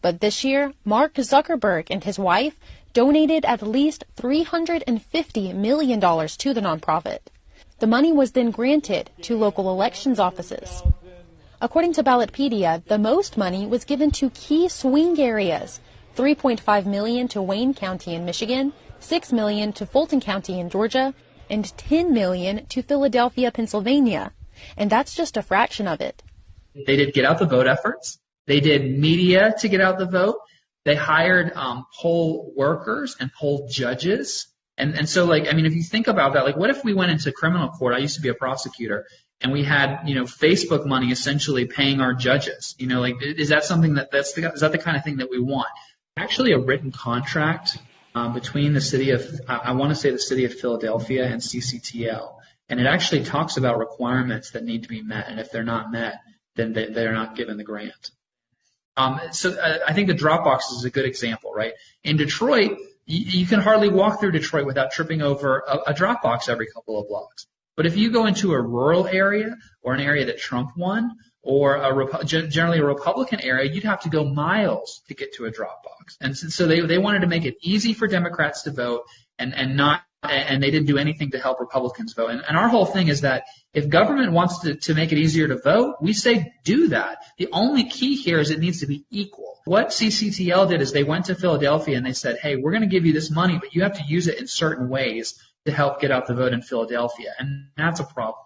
But this year, Mark Zuckerberg and his wife donated at least $350 million to the nonprofit. The money was then granted to local elections offices. According to Ballotpedia, the most money was given to key swing areas, $3.5 million to Wayne County in Michigan, $6 million to Fulton County in Georgia, and $10 million to Philadelphia, Pennsylvania. And that's just a fraction of it. They did get out the vote efforts. They did media to get out the vote. They hired poll workers and poll judges. And so, like, I mean, if you think about that, like, what if we went into criminal court? I used to be a prosecutor, and we had, Facebook money essentially paying our judges. Like, is that something is that the kind of thing that we want? Actually, a written contract between the city of, I want to say the city of Philadelphia and CCTL, and it actually talks about requirements that need to be met, and if they're not met, then they're not given the grant. So I think the drop box is a good example, right? In Detroit, you can hardly walk through Detroit without tripping over a drop box every couple of blocks. But if you go into a rural area or an area that Trump won, or generally a Republican area, you'd have to go miles to get to a drop box. And so they wanted to make it easy for Democrats to vote and they didn't do anything to help Republicans vote. And our whole thing is that if government wants to make it easier to vote, we say do that. The only key here is it needs to be equal. What CCTL did is they went to Philadelphia and they said, hey, we're going to give you this money, but you have to use it in certain ways to help get out the vote in Philadelphia. And that's a problem.